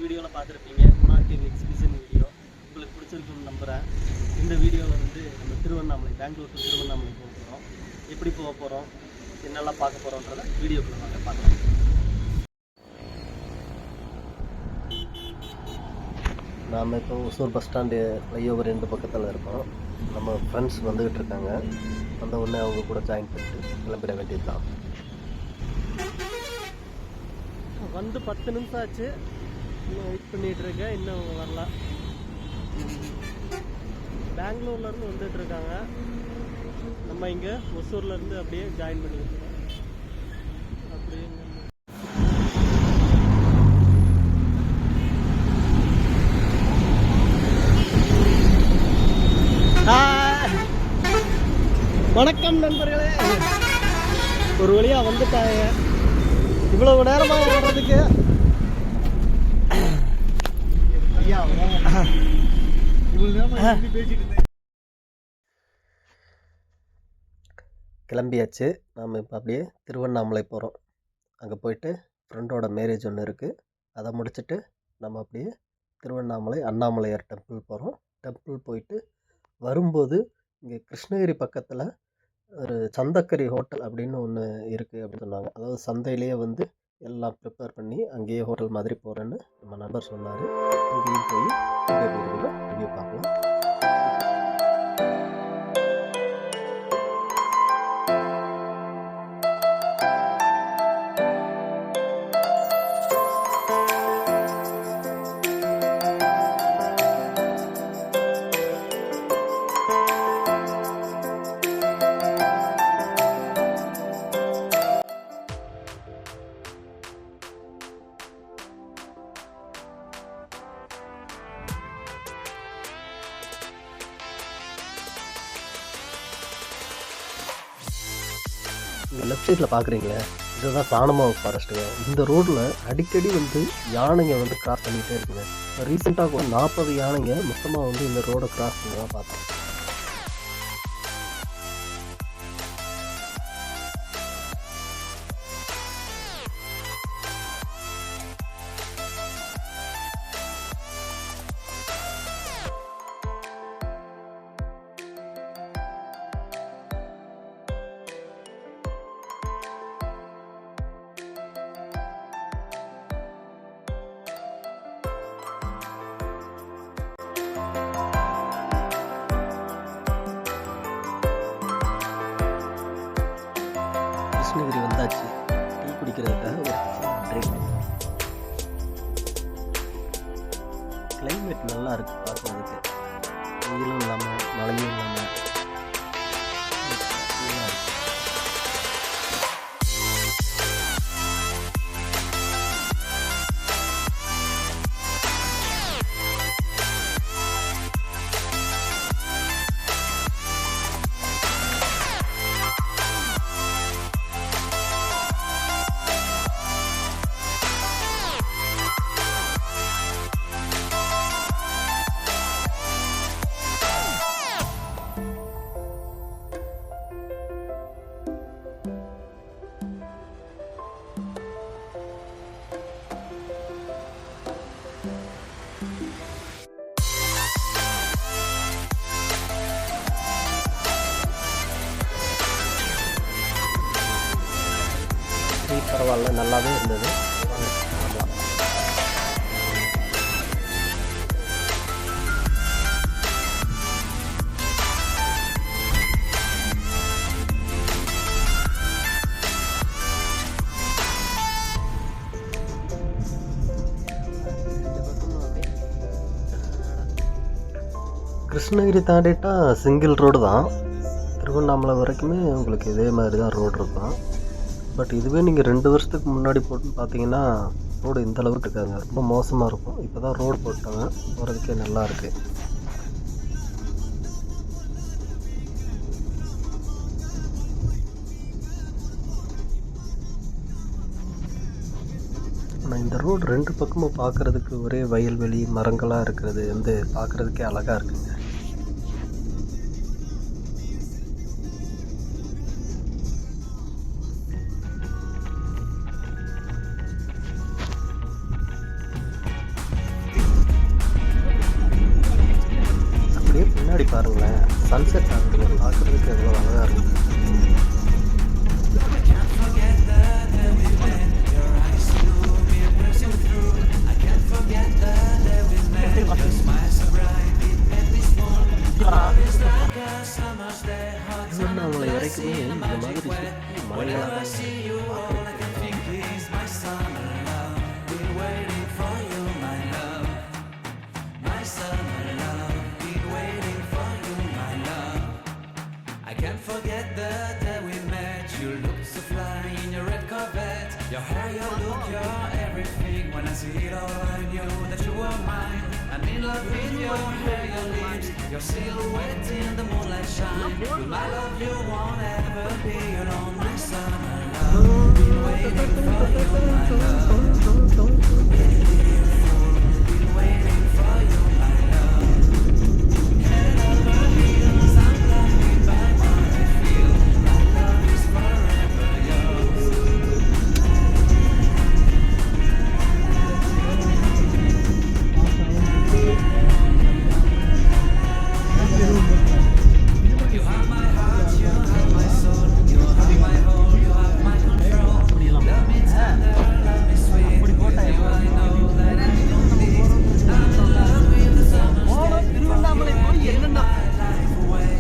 வீடியோவில் பார்த்துருப்பீங்க Guna TV exhibition video. உங்களுக்கு பிடிச்சிருக்குன்னு நம்புகிறேன். இந்த வீடியோவில் வந்து நம்ம திருவண்ணாமலை, பெங்களூர் டு திருவண்ணாமலை போக போகிறோம். எப்படி போக போகிறோம், என்னெல்லாம் பார்க்க போகிறோன்றத வீடியோக்குள்ள வாங்க பார்க்கலாம். நாம் இப்போ ஒசூர் பஸ் ஸ்டாண்டு ஃப்ளைஓவர் 2 பக்கத்தில் இருக்கோம். நம்ம ஃப்ரெண்ட்ஸ் வந்துக்கிட்டு இருக்காங்க. வந்த உடனே அவங்க கூட ஜாயின் பண்ணிட்டு கிளம்பிட வேண்டியது தான். வந்து 10 நிமிஷம் ஆச்சு. இன்னும் வெயிட் பண்ணிகிட்டு இருக்கேன். இன்னும் அவங்க வரல. பெங்களூர்லேருந்து வந்துட்டுருக்காங்க. நம்ம இங்கே ஒசூர்லேருந்து அப்படியே ஜாயின் பண்ணிக்கிட்டு இருக்கோம். அப்படியே வணக்கம் நண்பர்களே. ஒரு வழியாக வந்துட்டாங்க. இவ்வளவு நேரமாக வர்றதுக்கு கிளம்பியாச்சு. நாம் இப்போ அப்படியே திருவண்ணாமலை போகிறோம். அங்கே போயிட்டு ஃப்ரெண்டோட மேரேஜ் ஒன்று இருக்குது. அதை முடிச்சுட்டு நம்ம அப்படியே திருவண்ணாமலை அண்ணாமலையார் டெம்பிள் போகிறோம். டெம்பிள் போயிட்டு வரும்போது இங்கே கிருஷ்ணகிரி பக்கத்தில் ஒரு சந்தக்கரி ஹோட்டல் அப்படின்னு ஒன்று இருக்குது அப்படின்னு சொன்னாங்க. அதாவது சந்தையிலேயே வந்து எல்லாம் ப்ரிப்பேர் பண்ணி அங்கேயே ஹோட்டல் மாதிரி போகிறேன்னு நம்ம நண்பர் சொன்னார். அங்கேயும் போய் ரிவ்யூ பார்க்கலாம். இங்கே லெஃப்ட் சைடில் பார்க்குறீங்களே, இதுதான் சாணமாவு ஃபாரஸ்ட்டுங்க. இந்த ரோட்டில் அடிக்கடி வந்து யானைங்க வந்து கிராஸ் பண்ணிக்கிட்டே இருக்குங்க. ரீசெண்டாக 40 யானைங்க மொத்தமாக வந்து இந்த ரோடை கிராஸ் பண்ணி தான் பார்த்தோம். கிருஷ்ணகிரி வந்தாச்சு. டீ குடிக்கிறதுக்காக ஒரு ட்ரிங்க். கிளைமேட் நல்லா இருக்குது பார்க்குறதுக்கு. வெயிலும் இல்லாமல் மழையும் இல்லாமல் நல்லா இருக்குது. பரவாயில்ல, நல்லாவே இருந்தது. கிருஷ்ணகிரி தாண்டிட்டா சிங்கிள் ரோடு தான். திருவண்ணாமலை வரைக்குமே உங்களுக்கு இதே மாதிரி தான் ரோடு இருக்கும். பட் இதுவே நீங்கள் 2 வருஷத்துக்கு முன்னாடி போட்டு பார்த்தீங்கன்னா ரோடு இந்த அளவுக்கு இருக்காங்க, ரொம்ப மோசமாக இருக்கும். இப்போ தான் ரோடு போட்டாங்க, போகிறதுக்கே நல்லா இருக்குது. ஆனால் இந்த ரோடு 2 பக்கமும் பார்க்குறதுக்கு ஒரே வயல்வெளி மரங்களாக இருக்கிறது வந்து பார்க்குறதுக்கே அழகாக இருக்குங்க. திருவண்ணாமலை வரைக்குமே இந்த மாதிரி சுற்றி மலைகளாக Your hair, your look, your everything. When I see it all, I knew that you were mine. I'm in love with your hair, your lips, your silhouette in the moonlight shine. With my love, you won't ever be alone, my summer love. Been waiting for you, my love. Been waiting for you, my love. Head over heels, I'm blinded by what I feel. My love is forever yours. You have my heart, you have my soul, you have my whole, you have my control. Love me tender, love me sweet. With you I know that I don't need. I'm in love with the summer still. Give my life away.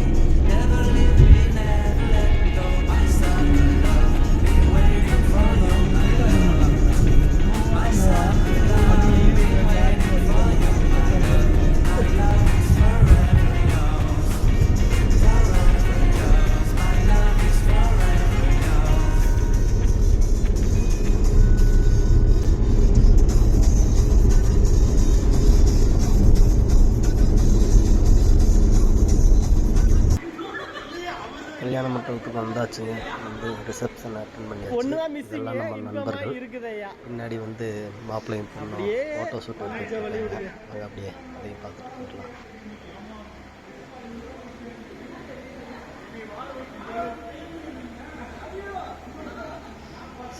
Never leave me, never let me go. My summer love, been waiting for you, my love. My summer love, been waiting for you, my love. My love is forever yours. Forever yours. My love is forever yours. கல்யாண மண்டபத்துக்கு வந்தாச்சுங்க. வந்து reception attend பண்ணியாச்சு. இதெல்லாம் நம்ம நண்பர்கள். பின்னாடி வந்து மாப்பிள்ளையும் பொண்ணும் ஃபோட்டோ ஷூட் எடுத்துருக்காங்க. நாங்கள் அப்படியே அதையும் பார்த்துட்டு போயிடலாம்.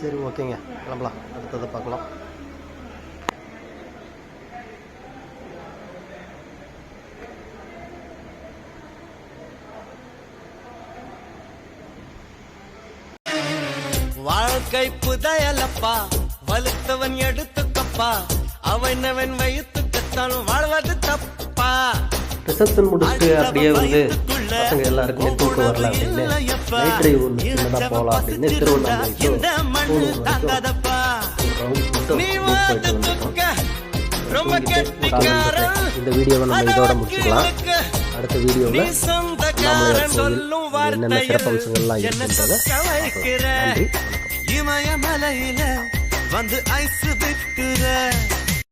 சரி, ஓகேங்க, கிளம்பலாம். அடுத்ததை பார்க்கலாம். வாழ்க்கை புதையலப்பா, வலுத்தவன் எடுத்துக்கப்பா, அவனவன் வயிற்றுத்தான் வாழ்வது தப்பா. ரிசப்ஷன் முடிச்சுட்டு அப்படியே வந்து பசங்க எல்லாருக்குமே தூக்கம் வரல அப்படின்னு நைட் டிரைவ் ஒன்று சின்னதாக போகலாம் அப்படின்னு திருவண்ணாமலைக்கு இந்த வீடியோவை நம்ம இதோட முடிச்சுக்கலாம். அடுத்த வீடியோவில் என்னென்ன சிறப்பம்சங்கள்லாம் இருக்குன்றதை நன்றி, வணக்கம். இமயமலையில வந்து ஐஸ் விட்டுற